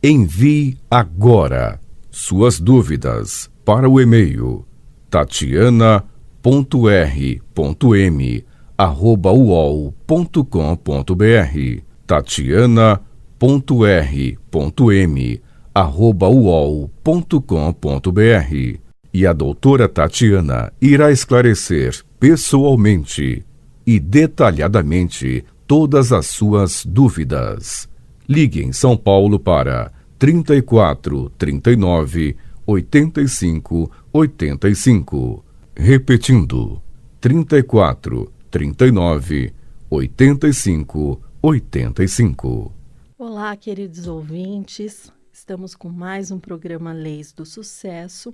Envie agora suas dúvidas para o e-mail tatiana.r.m@uol.com.br tatiana.r.m@uol.com.br e a doutora Tatiana irá esclarecer pessoalmente e detalhadamente todas as suas dúvidas. Ligue em São Paulo para 34 39 85 85. Repetindo, 34 39 85 85. Olá, queridos ouvintes. Estamos com mais um programa Leis do Sucesso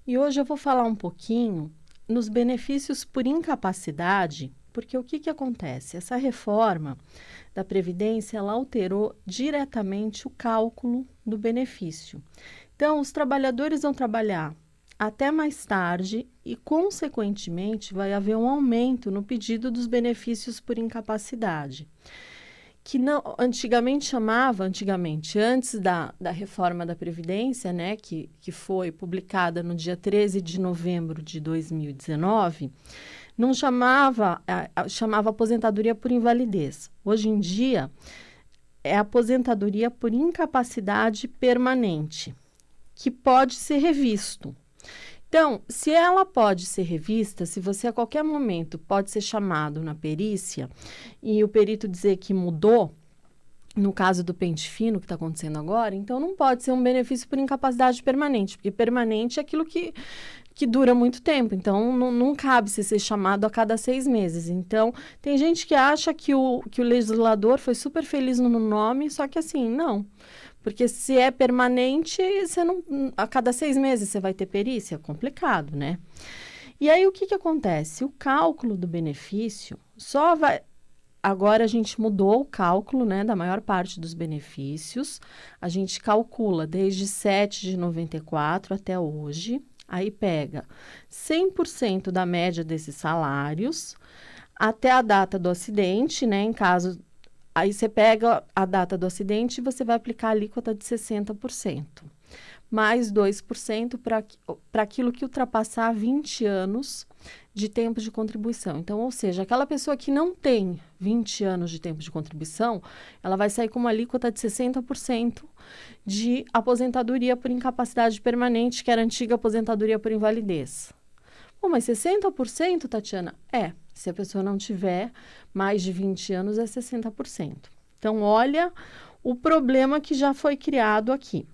e hoje eu vou falar um pouquinho nos benefícios por incapacidade, porque o que acontece? Essa reforma da Previdência, ela alterou diretamente o cálculo do benefício. Então, os trabalhadores vão trabalhar até mais tarde e, consequentemente, vai haver um aumento no pedido dos benefícios por incapacidade, que não, antigamente, antes da reforma da Previdência, né, que foi publicada no dia 13 de novembro de 2019, não chamava aposentadoria por invalidez. Hoje em dia, é aposentadoria por incapacidade permanente, que pode ser revisto. Então, se ela pode ser revista, se você a qualquer momento pode ser chamado na perícia e o perito dizer que mudou, no caso do pente fino que está acontecendo agora, então não pode ser um benefício por incapacidade permanente, porque permanente é aquilo que dura muito tempo, então não cabe ser chamado a cada 6 meses. Então, tem gente que acha que o legislador foi super feliz no nome, só que assim, não. Porque se é permanente, você não, a cada 6 meses você vai ter perícia, é complicado, né? E aí, o que acontece? O cálculo do benefício só vai... Agora, a gente mudou o cálculo, né, da maior parte dos benefícios. A gente calcula desde 7 de 94 até hoje. Aí, pega 100% da média desses salários até a data do acidente, né, em caso... Aí você pega a data do acidente e você vai aplicar a alíquota de 60%, mais 2% para aquilo que ultrapassar 20 anos de tempo de contribuição. Então, ou seja, aquela pessoa que não tem 20 anos de tempo de contribuição, ela vai sair com uma alíquota de 60% de aposentadoria por incapacidade permanente, que era a antiga aposentadoria por invalidez. Bom, mas 60%, Tatiana? Se a pessoa não tiver mais de 20 anos, é 60%. Então, olha o problema que já foi criado aqui.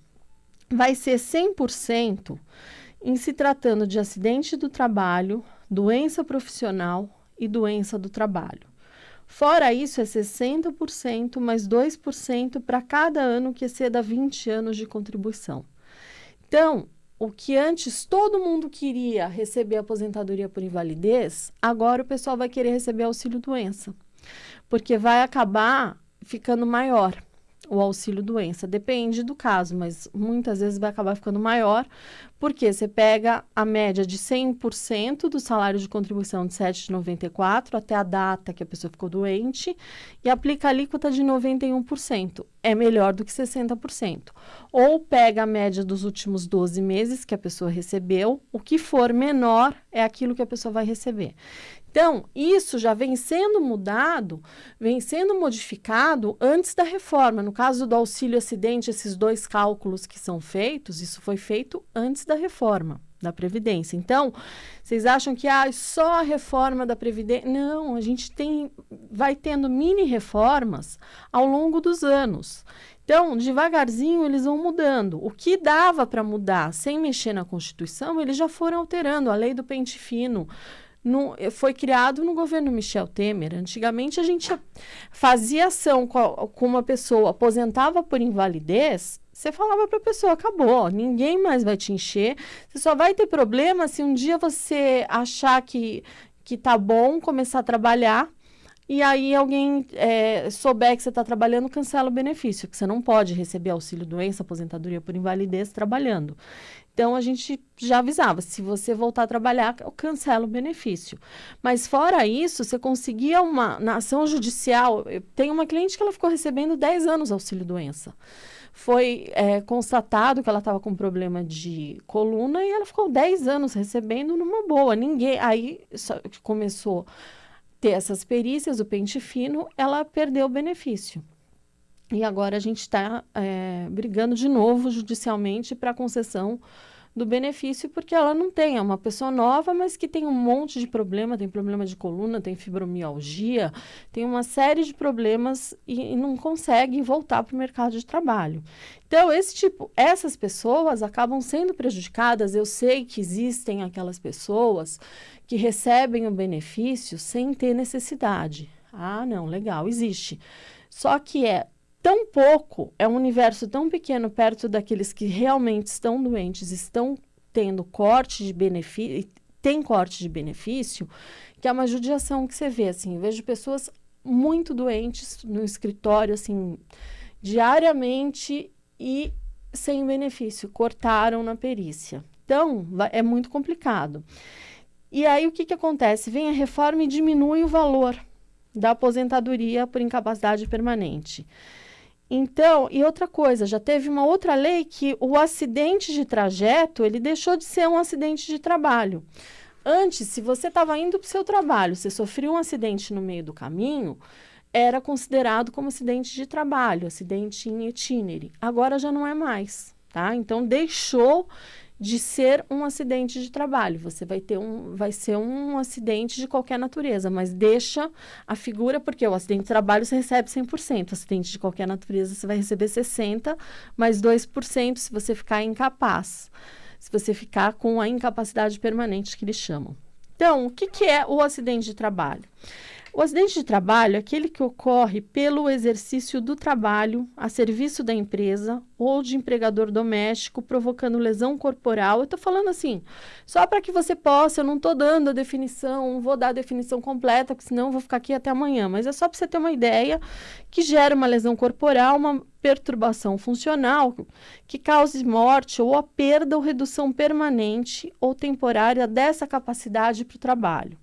Vai ser 100% em se tratando de acidente do trabalho, doença profissional e doença do trabalho. Fora isso, é 60% mais 2% para cada ano que exceda 20 anos de contribuição. Então, o que antes todo mundo queria receber aposentadoria por invalidez, agora o pessoal vai querer receber auxílio-doença, porque vai acabar ficando maior o auxílio-doença. Depende do caso, mas muitas vezes vai acabar ficando maior, porque você pega a média de 100% do salário de contribuição de 7 de 94 até a data que a pessoa ficou doente e aplica a alíquota de 91%. É melhor do que 60%. Ou pega a média dos últimos 12 meses que a pessoa recebeu, o que for menor é aquilo que a pessoa vai receber. Então, isso já vem sendo mudado, vem sendo modificado antes da reforma. No caso do auxílio acidente, esses 2 cálculos que são feitos, isso foi feito antes da reforma da Previdência. Então, vocês acham que só a reforma da Previdência... Não, a gente vai tendo mini reformas ao longo dos anos. Então, devagarzinho, eles vão mudando. O que dava para mudar sem mexer na Constituição, eles já foram alterando. A lei do pente fino foi criado no governo Michel Temer. Antigamente, a gente fazia ação com uma pessoa, aposentava por invalidez, você falava para a pessoa, acabou, ninguém mais vai te encher, você só vai ter problema se um dia você achar que tá bom, começar a trabalhar, e aí alguém souber que você está trabalhando, cancela o benefício, que você não pode receber auxílio-doença, aposentadoria por invalidez trabalhando. Então, a gente já avisava, se você voltar a trabalhar, cancela o benefício. Mas, fora isso, você conseguia na ação judicial... Eu tenho uma cliente que ela ficou recebendo 10 anos auxílio-doença. foi constatado que ela estava com problema de coluna e ela ficou 10 anos recebendo numa boa. Ninguém, aí começou a ter essas perícias, o pente fino, ela perdeu o benefício. E agora a gente está brigando de novo judicialmente para a concessão do benefício, porque ela não tem, é uma pessoa nova, mas que tem um monte de problema, tem problema de coluna, tem fibromialgia, tem uma série de problemas e não consegue voltar para o mercado de trabalho. Então, essas pessoas acabam sendo prejudicadas. Eu sei que existem aquelas pessoas que recebem o benefício sem ter necessidade. Ah, não, legal, existe. Só que tão pouco, é um universo tão pequeno perto daqueles que realmente estão doentes, estão tendo corte de benefício, tem corte de benefício, que é uma judiação que você vê, assim, eu vejo pessoas muito doentes no escritório, assim, diariamente e sem benefício, cortaram na perícia. Então, é muito complicado. E aí, o que acontece? Vem a reforma e diminui o valor da aposentadoria por incapacidade permanente. Então, e outra coisa, já teve uma outra lei que o acidente de trajeto, ele deixou de ser um acidente de trabalho. Antes, se você estava indo para o seu trabalho, você sofreu um acidente no meio do caminho, era considerado como acidente de trabalho, acidente in itinere. Agora já não é mais, tá? Então, deixou de ser um acidente de trabalho. Você vai ser um acidente de qualquer natureza, mas deixa a figura, porque o acidente de trabalho você recebe 100%, o acidente de qualquer natureza você vai receber 60%, mais 2% se você ficar incapaz, se você ficar com a incapacidade permanente que eles chamam. Então, o que é o acidente de trabalho? O acidente de trabalho é aquele que ocorre pelo exercício do trabalho a serviço da empresa ou de empregador doméstico, provocando lesão corporal. Eu estou falando assim, só para que você possa, eu não estou dando a definição, não vou dar a definição completa, porque senão eu vou ficar aqui até amanhã, mas é só para você ter uma ideia que gera uma lesão corporal, uma perturbação funcional que cause morte ou a perda ou redução permanente ou temporária dessa capacidade para o trabalho.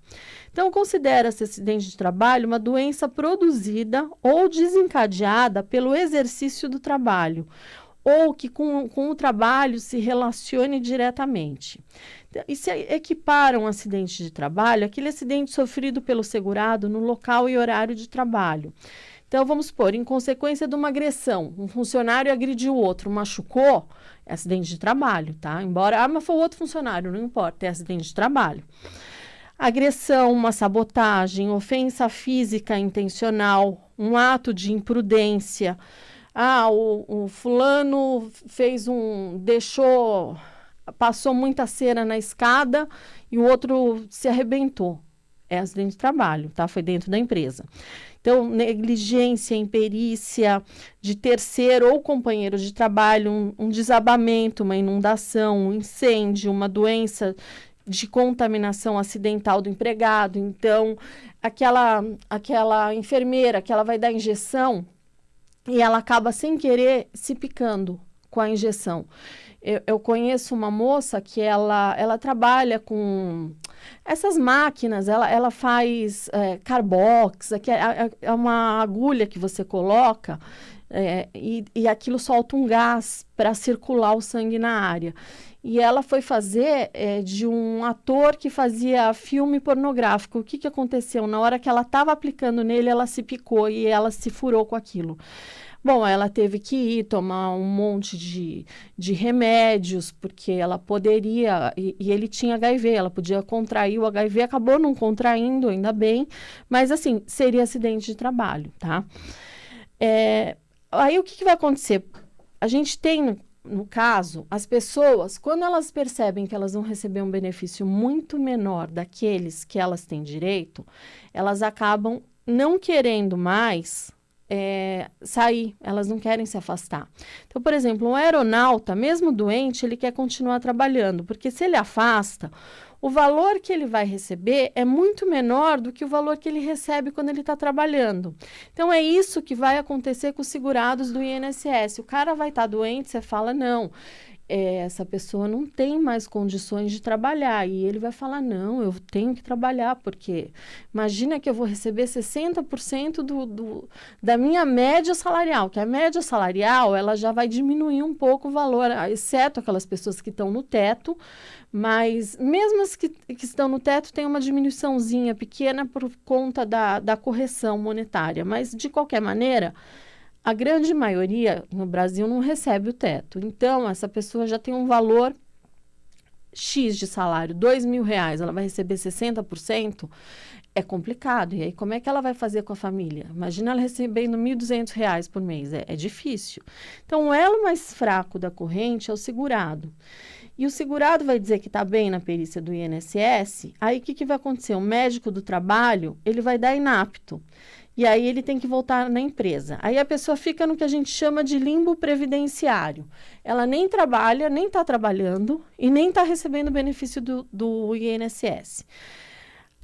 Então, considera-se acidente de trabalho uma doença produzida ou desencadeada pelo exercício do trabalho, ou que com o trabalho se relacione diretamente. E se equiparam um acidente de trabalho aquele acidente sofrido pelo segurado no local e horário de trabalho. Então, vamos supor, em consequência de uma agressão, um funcionário agrediu o outro, machucou, é acidente de trabalho, tá? Embora, mas foi o outro funcionário, não importa, é acidente de trabalho. Agressão, uma sabotagem, ofensa física intencional, um ato de imprudência. O fulano passou muita cera na escada e o outro se arrebentou. É acidente de trabalho, tá? Foi dentro da empresa. Então, negligência, imperícia de terceiro ou companheiro de trabalho, um desabamento, uma inundação, um incêndio, uma doença de contaminação acidental do empregado. Então, aquela enfermeira que ela vai dar injeção e ela acaba sem querer se picando com a injeção. Eu conheço uma moça que ela trabalha com essas máquinas, ela faz carbox, é uma agulha que você coloca e aquilo solta um gás para circular o sangue na área. E ela foi fazer de um ator que fazia filme pornográfico. O que aconteceu? Na hora que ela estava aplicando nele, ela se picou e ela se furou com aquilo. Bom, ela teve que ir tomar um monte de remédios, porque ela poderia, e ele tinha HIV, ela podia contrair o HIV, acabou não contraindo, ainda bem, mas assim, seria acidente de trabalho, tá? Aí o que vai acontecer? A gente tem, no caso, as pessoas, quando elas percebem que elas vão receber um benefício muito menor daqueles que elas têm direito, elas acabam não querendo mais sair, elas não querem se afastar. Então, por exemplo, um aeronauta, mesmo doente, ele quer continuar trabalhando, porque se ele afasta, o valor que ele vai receber é muito menor do que o valor que ele recebe quando ele está trabalhando. Então, é isso que vai acontecer com os segurados do INSS. O cara vai estar doente, você fala, não, essa pessoa não tem mais condições de trabalhar. E ele vai falar, não, eu tenho que trabalhar, porque imagina que eu vou receber 60% da minha média salarial, que a média salarial ela já vai diminuir um pouco o valor, exceto aquelas pessoas que estão no teto, mas mesmo as que estão no teto tem uma diminuiçãozinha pequena por conta da correção monetária, mas de qualquer maneira, a grande maioria no Brasil não recebe o teto. Então, essa pessoa já tem um valor X de salário, R$ 2.000, ela vai receber 60%, é complicado. E aí, como é que ela vai fazer com a família? Imagina ela recebendo R$ 1.200 por mês, é difícil. Então, o elo mais fraco da corrente é o segurado. E o segurado vai dizer que está bem na perícia do INSS, aí o que vai acontecer? O médico do trabalho, ele vai dar inapto. E aí ele tem que voltar na empresa. Aí a pessoa fica no que a gente chama de limbo previdenciário. Ela nem trabalha, nem está trabalhando e nem está recebendo benefício do INSS.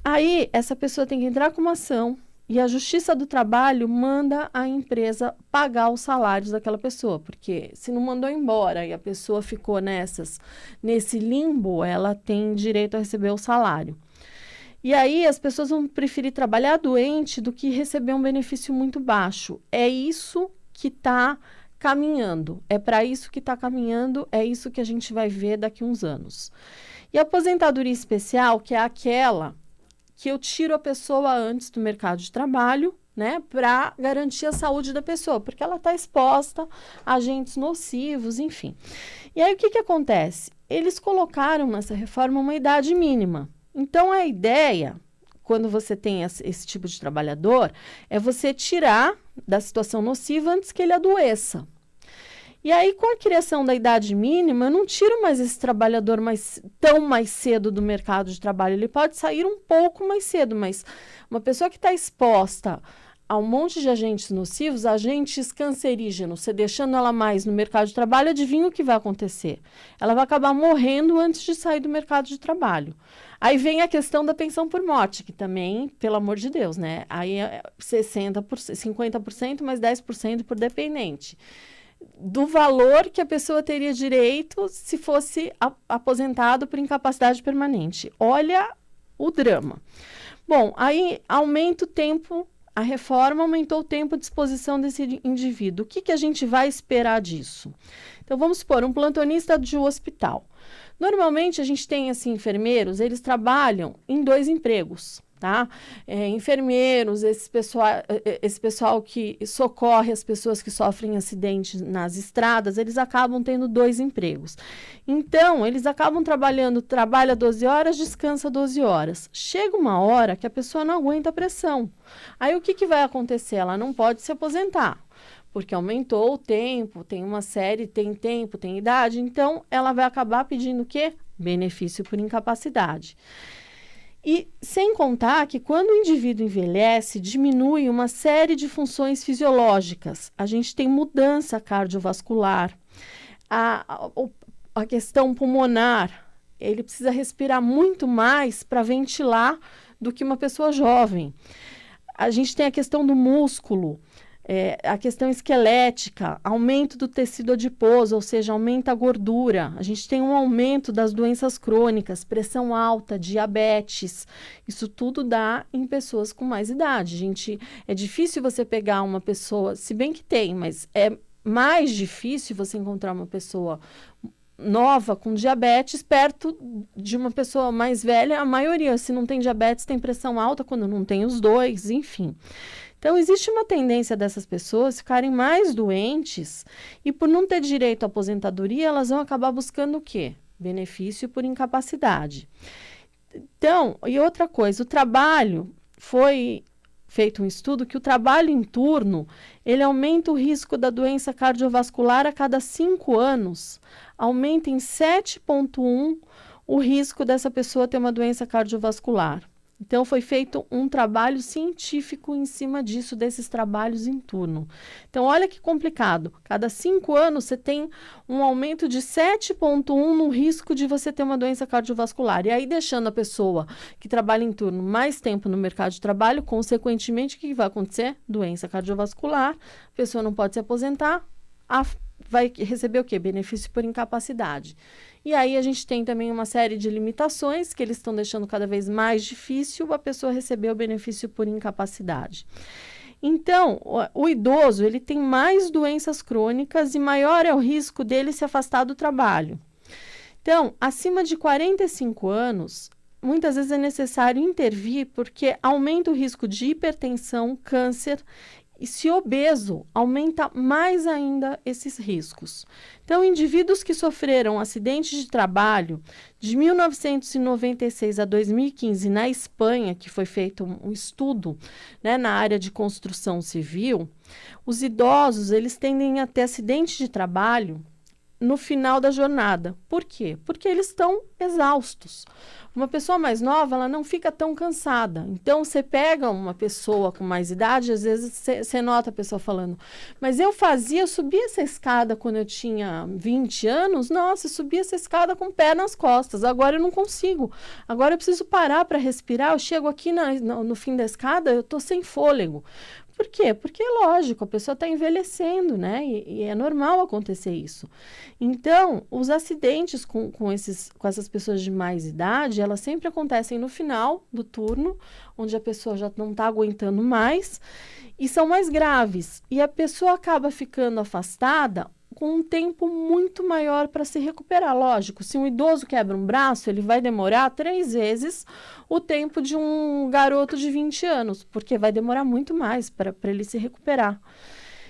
Aí essa pessoa tem que entrar com uma ação e a Justiça do Trabalho manda a empresa pagar os salários daquela pessoa. Porque se não mandou embora e a pessoa ficou nesse limbo, ela tem direito a receber o salário. E aí as pessoas vão preferir trabalhar doente do que receber um benefício muito baixo. É isso que está caminhando, é para isso que está caminhando, é isso que a gente vai ver daqui a uns anos. E a aposentadoria especial, que é aquela que eu tiro a pessoa antes do mercado de trabalho, né, para garantir a saúde da pessoa, porque ela está exposta a agentes nocivos, enfim. E aí o que acontece? Eles colocaram nessa reforma uma idade mínima. Então, a ideia, quando você tem esse tipo de trabalhador, é você tirar da situação nociva antes que ele adoeça. E aí, com a criação da idade mínima, eu não tiro mais esse trabalhador tão mais cedo do mercado de trabalho. Ele pode sair um pouco mais cedo, mas uma pessoa que está exposta a um monte de agentes nocivos, agentes cancerígenos, você deixando ela mais no mercado de trabalho, adivinha o que vai acontecer? Ela vai acabar morrendo antes de sair do mercado de trabalho. Aí vem a questão da pensão por morte, que também, pelo amor de Deus, né? Aí é 50% mais 10% por dependente. Do valor que a pessoa teria direito se fosse aposentado por incapacidade permanente. Olha o drama. Bom, aí aumenta o tempo. A reforma aumentou o tempo de exposição desse indivíduo. O que a gente vai esperar disso? Então, vamos supor, um plantonista de um hospital. Normalmente, a gente tem, assim, enfermeiros, eles trabalham em 2 empregos, tá? Enfermeiros, esse pessoal que socorre as pessoas que sofrem acidentes nas estradas, eles acabam tendo 2 empregos. Então, eles acabam trabalha 12 horas, descansa 12 horas. Chega uma hora que a pessoa não aguenta a pressão. Aí, o que vai acontecer? Ela não pode se aposentar, porque aumentou o tempo, tem tempo, tem idade, então ela vai acabar pedindo o quê? Benefício por incapacidade. E sem contar que quando o indivíduo envelhece, diminui uma série de funções fisiológicas. A gente tem mudança cardiovascular, a questão pulmonar, ele precisa respirar muito mais para ventilar do que uma pessoa jovem. A gente tem a questão do músculo, a questão esquelética, aumento do tecido adiposo, ou seja, aumenta a gordura. A gente tem um aumento das doenças crônicas, pressão alta, diabetes. Isso tudo dá em pessoas com mais idade. É difícil você pegar uma pessoa, se bem que tem, mas é mais difícil você encontrar uma pessoa nova com diabetes perto de uma pessoa mais velha. A maioria, se não tem diabetes, tem pressão alta, quando não tem os dois, enfim. Então, existe uma tendência dessas pessoas ficarem mais doentes e, por não ter direito à aposentadoria, elas vão acabar buscando o quê? Benefício por incapacidade. Então, e outra coisa, o trabalho, foi feito um estudo que o trabalho em turno, ele aumenta o risco da doença cardiovascular a cada 5 anos, aumenta em 7,1 o risco dessa pessoa ter uma doença cardiovascular. Então, foi feito um trabalho científico em cima disso, desses trabalhos em turno. Então, olha que complicado. Cada 5 anos, você tem um aumento de 7,1 no risco de você ter uma doença cardiovascular. E aí, deixando a pessoa que trabalha em turno mais tempo no mercado de trabalho, consequentemente, o que vai acontecer? Doença cardiovascular, a pessoa não pode se aposentar, vai receber o quê? Benefício por incapacidade. E aí a gente tem também uma série de limitações que eles estão deixando cada vez mais difícil a pessoa receber o benefício por incapacidade. Então, o idoso, ele tem mais doenças crônicas e maior é o risco dele se afastar do trabalho. Então, acima de 45 anos, muitas vezes é necessário intervir porque aumenta o risco de hipertensão, câncer e se obeso, aumenta mais ainda esses riscos. Então, indivíduos que sofreram acidentes de trabalho de 1996 a 2015 na Espanha, que foi feito um estudo, né, na área de construção civil, os idosos eles tendem a ter acidente de trabalho no final da jornada. Por quê? Porque eles estão exaustos. Uma pessoa mais nova, ela não fica tão cansada. Então, você pega uma pessoa com mais idade, às vezes você nota a pessoa falando, mas eu subia essa escada quando eu tinha 20 anos, nossa, eu subia essa escada com o pé nas costas, agora eu não consigo. Agora eu preciso parar para respirar, eu chego aqui no fim da escada, eu estou sem fôlego. Por quê? Porque é lógico, a pessoa está envelhecendo, né? E é normal acontecer isso. Então, os acidentes com essas pessoas de mais idade, elas sempre acontecem no final do turno, onde a pessoa já não está aguentando mais, e são mais graves. E a pessoa acaba ficando afastada com um tempo muito maior para se recuperar. Lógico, se um idoso quebra um braço, ele vai demorar 3 vezes o tempo de um garoto de 20 anos, porque vai demorar muito mais para ele se recuperar.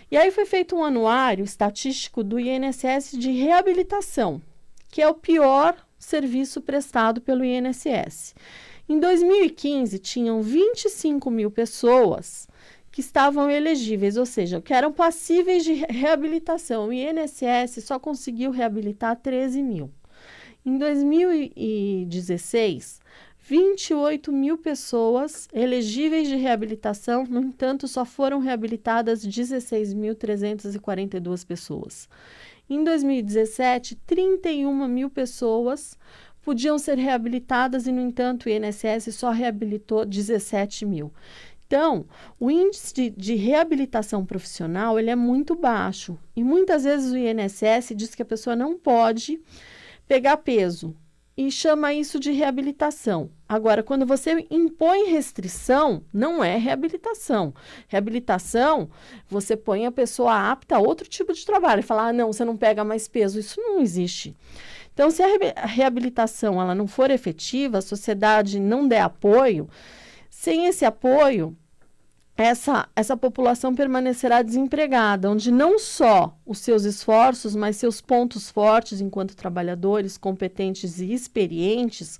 E aí foi feito um anuário estatístico do INSS de reabilitação, que é o pior serviço prestado pelo INSS. Em 2015, tinham 25 mil pessoas que estavam elegíveis, ou seja, que eram passíveis de reabilitação. O INSS só conseguiu reabilitar 13 mil. Em 2016, 28 mil pessoas elegíveis de reabilitação, no entanto, só foram reabilitadas 16.342 pessoas. Em 2017, 31 mil pessoas podiam ser reabilitadas e, no entanto, o INSS só reabilitou 17 mil. Então, o índice de reabilitação profissional ele é muito baixo e muitas vezes o INSS diz que a pessoa não pode pegar peso e chama isso de reabilitação. Agora, quando você impõe restrição, não é reabilitação. Reabilitação, você põe a pessoa apta a outro tipo de trabalho e fala, não, você não pega mais peso. Isso não existe. Então, se a reabilitação ela não for efetiva, a sociedade não der apoio, sem esse apoio, essa população permanecerá desempregada, onde não só os seus esforços, mas seus pontos fortes enquanto trabalhadores competentes e experientes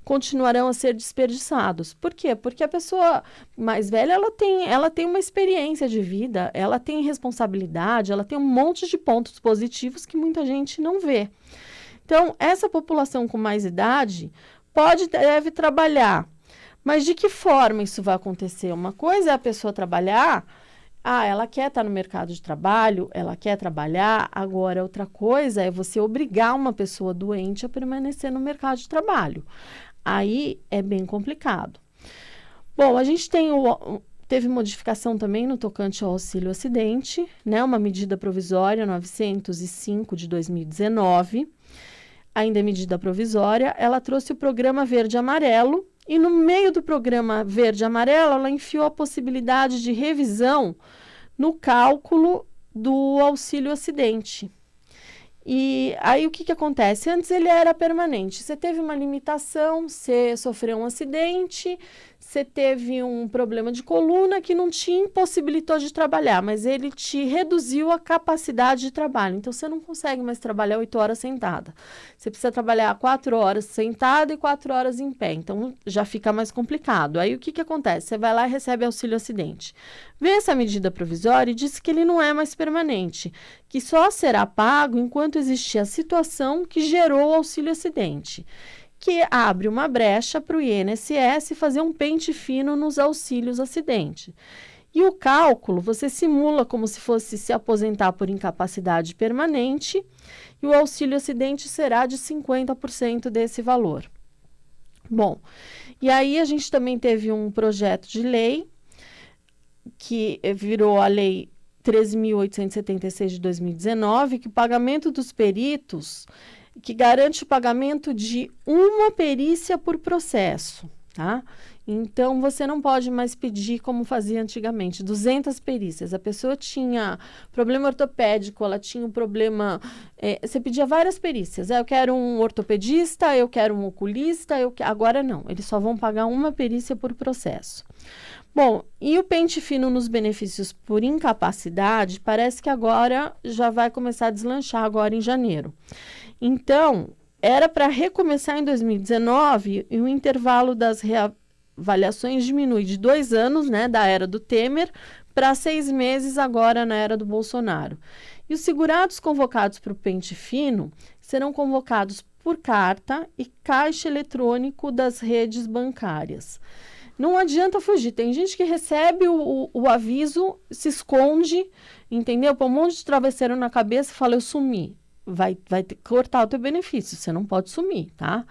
continuarão a ser desperdiçados. Por quê? Porque a pessoa mais velha ela tem uma experiência de vida, ela tem responsabilidade, ela tem um monte de pontos positivos que muita gente não vê. Então, essa população com mais idade deve trabalhar. Mas de que forma isso vai acontecer? Uma coisa é a pessoa trabalhar, ela quer estar no mercado de trabalho, ela quer trabalhar. Agora, outra coisa é você obrigar uma pessoa doente a permanecer no mercado de trabalho. Aí é bem complicado. Bom, a gente teve modificação também no tocante ao auxílio acidente, né? Uma medida provisória 905 de 2019. Ainda é medida provisória, ela trouxe o programa verde-amarelo, e no meio do programa verde-amarelo, ela enfiou a possibilidade de revisão no cálculo do auxílio acidente. E aí o que acontece? Antes ele era permanente. Você teve uma limitação, você sofreu um acidente, você teve um problema de coluna que não te impossibilitou de trabalhar, mas ele te reduziu a capacidade de trabalho. Então, você não consegue mais trabalhar 8 horas sentada. Você precisa trabalhar 4 horas sentada e 4 horas em pé. Então, já fica mais complicado. Aí, o que acontece? Você vai lá e recebe auxílio acidente. Vê essa medida provisória e diz que ele não é mais permanente, que só será pago enquanto existir a situação que gerou o auxílio acidente, que abre uma brecha para o INSS fazer um pente fino nos auxílios acidente. E o cálculo, você simula como se fosse se aposentar por incapacidade permanente e o auxílio acidente será de 50% desse valor. Bom, e aí a gente também teve um projeto de lei que virou a Lei 13.876 de 2019, que o pagamento dos peritos, que garante o pagamento de uma perícia por processo, tá? Então, você não pode mais pedir como fazia antigamente, 200 perícias. A pessoa tinha problema ortopédico, ela tinha um problema... você pedia várias perícias. Eu quero um ortopedista, eu quero um oculista, agora não. Eles só vão pagar uma perícia por processo. Bom, e o pente fino nos benefícios por incapacidade, parece que agora já vai começar a deslanchar agora em janeiro. Então, era para recomeçar em 2019 e o intervalo das avaliações diminui de 2 anos, né, da era do Temer, para 6 meses agora na era do Bolsonaro. E os segurados convocados para o pente fino serão convocados por carta e caixa eletrônico das redes bancárias. Não adianta fugir. Tem gente que recebe o aviso, se esconde, entendeu? Põe um monte de travesseiro na cabeça e fala, eu sumi. Vai ter que cortar o teu benefício, você não pode sumir, tá?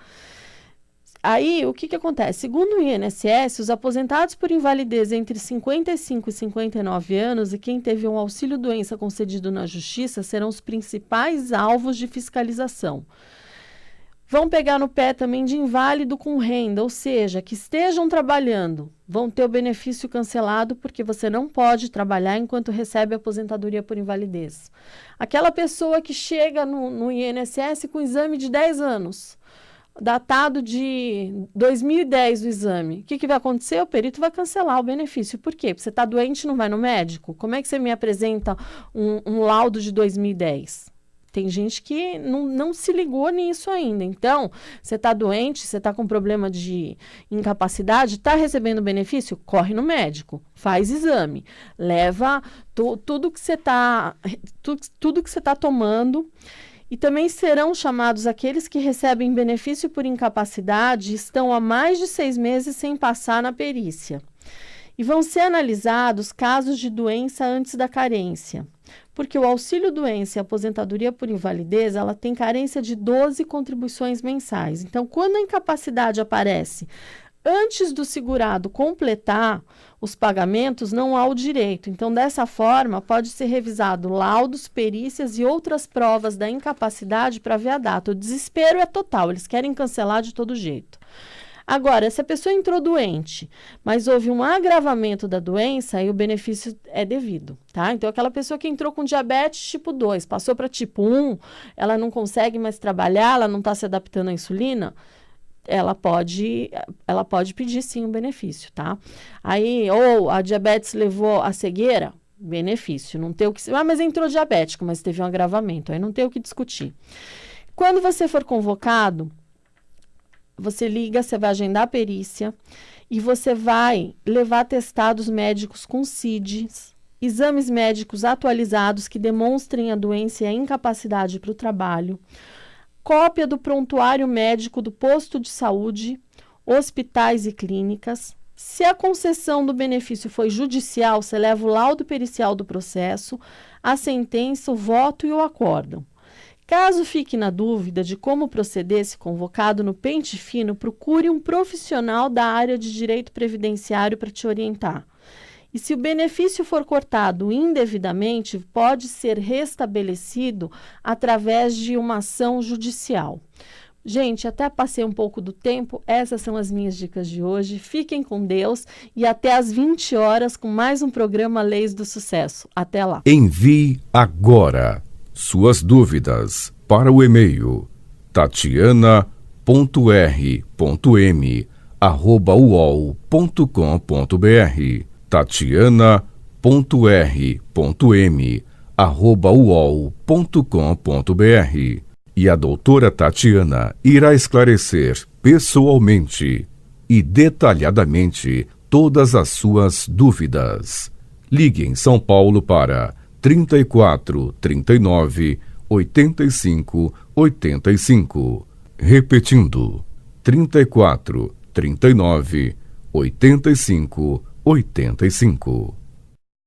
Aí, o que acontece? Segundo o INSS, os aposentados por invalidez entre 55 e 59 anos e quem teve um auxílio-doença concedido na Justiça serão os principais alvos de fiscalização. Vão pegar no pé também de inválido com renda, ou seja, que estejam trabalhando, vão ter o benefício cancelado porque você não pode trabalhar enquanto recebe aposentadoria por invalidez. Aquela pessoa que chega no INSS com exame de 10 anos, datado de 2010 o exame, o que vai acontecer? O perito vai cancelar o benefício. Por quê? Porque você está doente e não vai no médico? Como é que você me apresenta um laudo de 2010? Tem gente que não se ligou nisso ainda. Então, você está doente, você está com problema de incapacidade, está recebendo benefício? Corre no médico, faz exame, leva tudo que você está tomando. E também serão chamados aqueles que recebem benefício por incapacidade e estão há mais de 6 meses sem passar na perícia. E vão ser analisados casos de doença antes da carência. Porque o auxílio-doença e a aposentadoria por invalidez, ela tem carência de 12 contribuições mensais. Então, quando a incapacidade aparece antes do segurado completar os pagamentos, não há o direito. Então, dessa forma, pode ser revisado laudos, perícias e outras provas da incapacidade para ver a data. O desespero é total, eles querem cancelar de todo jeito. Agora, se a pessoa entrou doente, mas houve um agravamento da doença, aí o benefício é devido, tá? Então, aquela pessoa que entrou com diabetes tipo 2, passou para tipo 1, ela não consegue mais trabalhar, ela não está se adaptando à insulina, ela pode pedir sim um benefício, tá? Aí, ou a diabetes levou à cegueira, benefício, não tem o que... mas entrou diabético, mas teve um agravamento, aí não tem o que discutir. Quando você for convocado, você liga, você vai agendar a perícia e você vai levar atestados médicos com CIDs, exames médicos atualizados que demonstrem a doença e a incapacidade para o trabalho, cópia do prontuário médico do posto de saúde, hospitais e clínicas. Se a concessão do benefício foi judicial, você leva o laudo pericial do processo, a sentença, o voto e o acórdão. Caso fique na dúvida de como proceder se convocado no pente fino, procure um profissional da área de direito previdenciário para te orientar. E se o benefício for cortado indevidamente, pode ser restabelecido através de uma ação judicial. Gente, até passei um pouco do tempo, essas são as minhas dicas de hoje. Fiquem com Deus e até às 20 horas com mais um programa Leis do Sucesso. Até lá. Envie agora suas dúvidas para o e-mail tatiana.r.m@uol.com.br tatiana.r.m@uol.com.br. E a doutora Tatiana irá esclarecer pessoalmente e detalhadamente todas as suas dúvidas. Ligue em São Paulo para 34 39 85 85. Repetindo, 34 39 85 85.